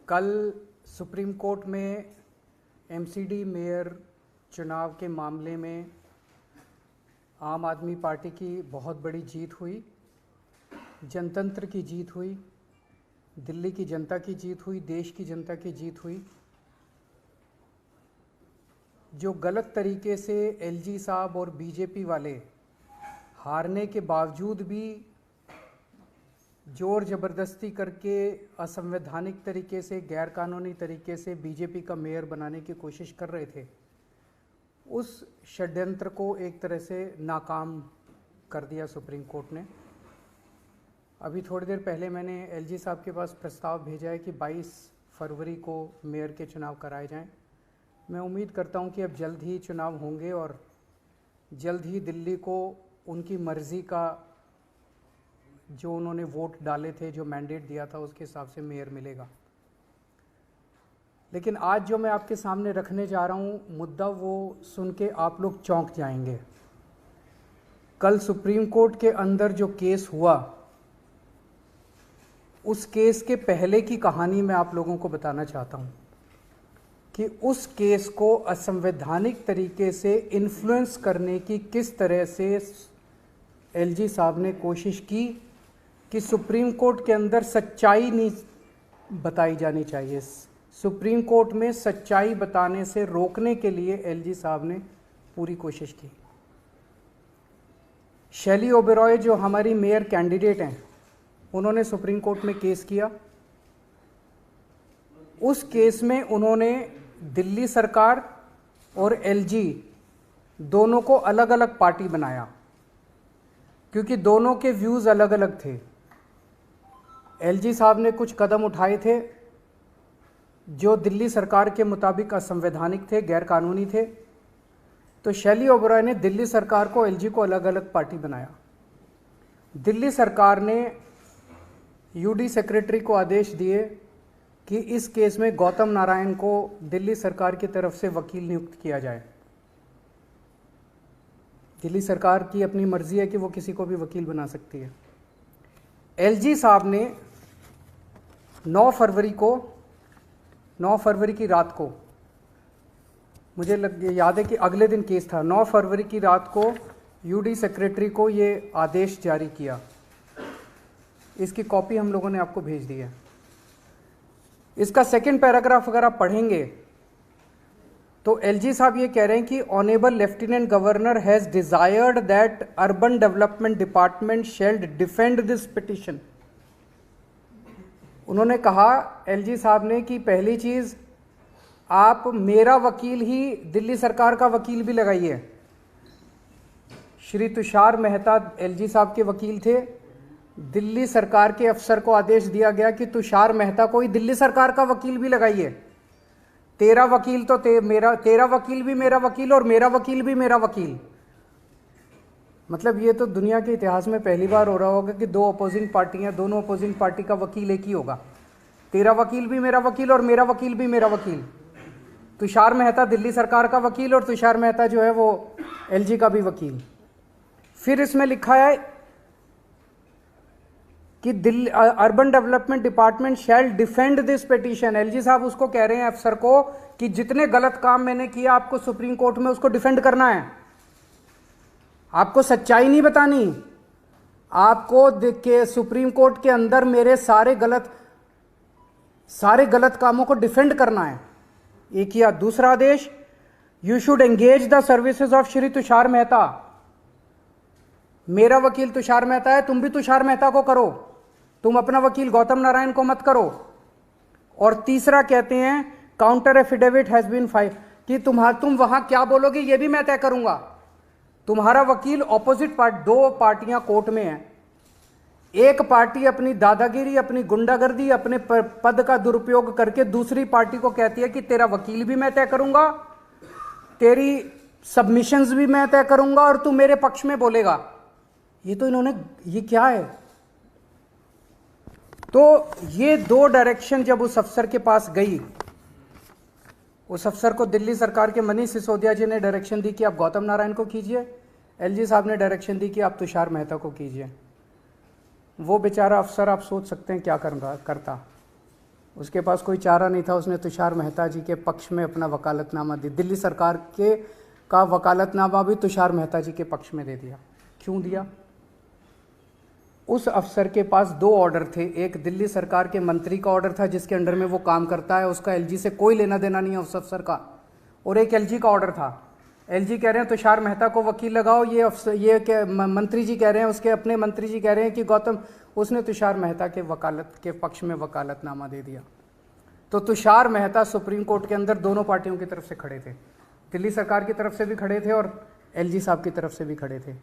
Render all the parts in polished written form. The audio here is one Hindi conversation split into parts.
कल सुप्रीम कोर्ट में एमसीडी मेयर चुनाव के मामले में आम आदमी पार्टी की बहुत बड़ी जीत हुई, जनतंत्र की जीत हुई, दिल्ली की जनता की जीत हुई, देश की जनता की जीत हुई। जो गलत तरीके से एलजी साहब और बीजेपी वाले हारने के बावजूद भी जोर ज़बरदस्ती करके असंवैधानिक तरीके से, गैर कानूनी तरीके से बीजेपी का मेयर बनाने की कोशिश कर रहे थे, उस षड्यंत्र को एक तरह से नाकाम कर दिया सुप्रीम कोर्ट ने। अभी थोड़ी देर पहले मैंने एलजी साहब के पास प्रस्ताव भेजा है कि 22 फरवरी को मेयर के चुनाव कराए जाएं। मैं उम्मीद करता हूं कि अब जल्द ही चुनाव होंगे और जल्द ही दिल्ली को उनकी मर्ज़ी का, जो उन्होंने वोट डाले थे, जो मैंडेट दिया था, उसके हिसाब से मेयर मिलेगा। लेकिन आज जो मैं आपके सामने रखने जा रहा हूँ मुद्दा, वो सुन के आप लोग चौंक जाएंगे। कल सुप्रीम कोर्ट के अंदर जो केस हुआ, उस केस के पहले की कहानी मैं आप लोगों को बताना चाहता हूँ कि उस केस को असंवैधानिक तरीके से इन्फ्लुएंस करने की किस तरह से एलजी साहब ने कोशिश की कि सुप्रीम कोर्ट के अंदर सच्चाई नहीं बताई जानी चाहिए। सुप्रीम कोर्ट में सच्चाई बताने से रोकने के लिए एलजी साहब ने पूरी कोशिश की। शैली ओबेरॉय जो हमारी मेयर कैंडिडेट हैं, उन्होंने सुप्रीम कोर्ट में केस किया। उस केस में उन्होंने दिल्ली सरकार और एलजी दोनों को अलग अलग पार्टी बनाया, क्योंकि दोनों के व्यूज़ अलग अलग थे। एलजी साहब ने कुछ कदम उठाए थे जो दिल्ली सरकार के मुताबिक असंवैधानिक थे, गैर कानूनी थे। तो शैली ओबेरॉय ने दिल्ली सरकार को, एलजी को अलग अलग पार्टी बनाया। दिल्ली सरकार ने यूडी सेक्रेटरी को आदेश दिए कि इस केस में गौतम नारायण को दिल्ली सरकार की तरफ से वकील नियुक्त किया जाए। दिल्ली सरकार की अपनी मर्जी है कि वो किसी को भी वकील बना सकती है। एलजी साहब ने 9 फरवरी की रात को, मुझे याद है कि अगले दिन केस था, 9 फरवरी की रात को यूडी सेक्रेटरी को ये आदेश जारी किया। इसकी कॉपी हम लोगों ने आपको भेज दी है। इसका सेकंड पैराग्राफ अगर आप पढ़ेंगे तो एलजी साहब ये कह रहे हैं कि honourable lieutenant governor has desired that urban development department shall defend this petition. उन्होंने कहा, एलजी साहब ने, कि पहली चीज, आप मेरा वकील ही दिल्ली सरकार का वकील भी लगाइए। श्री तुषार मेहता एलजी साहब के वकील थे। दिल्ली सरकार के अफसर को आदेश दिया गया कि तुषार मेहता को ही दिल्ली सरकार का वकील भी लगाइए। तेरा वकील तो तेरा वकील भी मेरा वकील और मेरा वकील भी मेरा वकील। मतलब ये तो दुनिया के इतिहास में पहली बार हो रहा होगा कि दो अपोजिंग पार्टियां, दोनों अपोजिंग पार्टी का वकील एक ही होगा। तेरा वकील भी मेरा वकील और मेरा वकील भी मेरा वकील। तुषार मेहता दिल्ली सरकार का वकील और तुषार मेहता जो है वो एलजी का भी वकील। फिर इसमें लिखा है कि Delhi urban development department shall defend this petition. LG साहब उसको कह रहे हैं अफसर को कि जितने गलत काम मैंने किया आपको सुप्रीम कोर्ट में उसको डिफेंड करना है। आपको सच्चाई नहीं बतानी, आपको देख के सुप्रीम कोर्ट के अंदर मेरे सारे गलत कामों को डिफेंड करना है। एक किया। दूसरा आदेश, you should engage the services of Shri Tushar Mehta. मेरा वकील तुषार मेहता है, तुम भी तुषार मेहता को करो, तुम अपना वकील गौतम नारायण को मत करो। और तीसरा कहते हैं, counter affidavit has been file, कि तुम वहां क्या बोलोगे ये भी मैं तय करूंगा। तुम्हारा वकील ऑपोजिट पार्टी, दो पार्टियां कोर्ट में हैं। एक पार्टी अपनी दादागिरी, अपनी गुंडागर्दी, अपने पद का दुरुपयोग करके दूसरी पार्टी को कहती है कि तेरा वकील भी मैं तय करूंगा, तेरी सबमिशंस भी मैं तय करूंगा और तू मेरे पक्ष में बोलेगा। ये तो इन्होंने, ये क्या है? तो ये दो डायरेक्शन जब उस अफसर के पास गई, उस अफसर को दिल्ली सरकार के मनीष सिसोदिया जी ने डायरेक्शन दी कि आप गौतम नारायण को कीजिए, एलजी साहब ने डायरेक्शन दी कि आप तुषार मेहता को कीजिए। वो बेचारा अफसर, आप सोच सकते हैं क्या करता। उसके पास कोई चारा नहीं था, उसने तुषार मेहता जी के पक्ष में अपना वकालतनामा दी। दिल्ली सरकार का वकालतनामा भी तुषार मेहता जी के पक्ष में दे दिया। क्यों दिया? उस अफसर के पास 2 ऑर्डर थे। एक दिल्ली सरकार के मंत्री का ऑर्डर था जिसके अंडर में वो काम करता है, उसका एलजी से कोई लेना देना नहीं है उस अफसर का, और एक एलजी का ऑर्डर था। एलजी कह रहे हैं तुषार मेहता को वकील लगाओ, ये मंत्री जी कह रहे हैं, उसके अपने मंत्री जी कह रहे हैं कि गौतम, उसने तुषार मेहता के वकालत के पक्ष में वकालतनामा दे दिया। तो तुषार मेहता सुप्रीम कोर्ट के अंदर दोनों पार्टियों की तरफ से खड़े थे, दिल्ली सरकार की तरफ से भी खड़े थे और एलजी साहब की तरफ से भी खड़े थे।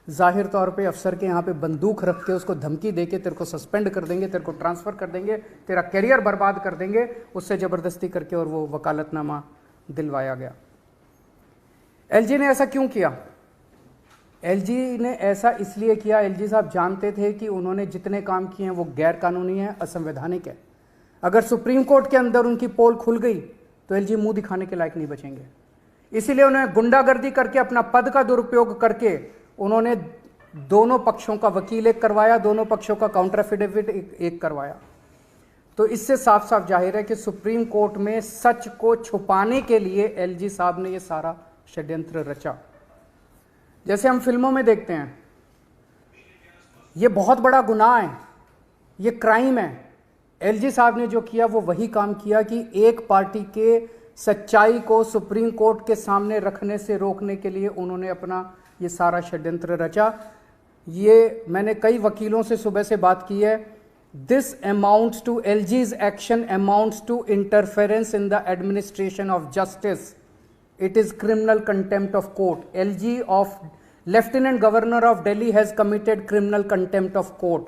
जाहिर तौर पे अफसर के यहाँ पे बंदूक रख के उसको धमकी दे के तेरे को सस्पेंड कर देंगे, तेरे को ट्रांसफ़र कर देंगे, तेरा करियर बर्बाद कर देंगे, उससे ज़बरदस्ती करके और वो वकालतनामा दिलवाया गया। एलजी ने ऐसा क्यों किया? एलजी ने ऐसा इसलिए किया, एलजी साहब जानते थे कि उन्होंने जितने काम किए हैं वो गैर कानूनी है, असंवैधानिक है। अगर सुप्रीम कोर्ट के अंदर उनकी पोल खुल गई तो एलजी मुंह दिखाने के लायक नहीं बचेंगे। इसीलिए उन्होंने गुंडागर्दी करके, अपना पद का दुरुपयोग करके उन्होंने दोनों पक्षों का वकील एक करवाया, दोनों पक्षों का काउंटर एफिडेविट एक करवाया। तो इससे साफ साफ जाहिर है कि सुप्रीम कोर्ट में सच को छुपाने के लिए एलजी साहब ने ये सारा षड्यंत्र रचा। जैसे हम फिल्मों में देखते हैं, ये बहुत बड़ा गुनाह है, ये क्राइम है। एलजी साहब ने जो किया वो वही काम किया कि एक पार्टी के सच्चाई को सुप्रीम कोर्ट के सामने रखने से रोकने के लिए उन्होंने अपना ये सारा षड्यंत्र रचा। ये मैंने कई वकीलों से सुबह से बात की है। This amounts to LG's action amounts to interference in the administration of justice. It is criminal contempt of court. LG of Lieutenant Governor of Delhi has committed criminal contempt of court.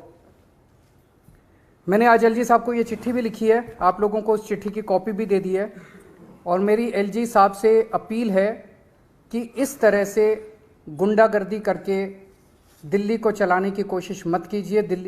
मैंने आज एलजी साहब को ये चिट्ठी भी लिखी है, आप लोगों को उस चिट्ठी की कॉपी भी दे दी है, और मेरी एलजी साहब से अपील है कि इस तरह से गुंडागर्दी करके दिल्ली को चलाने की कोशिश मत कीजिए। दिल्ली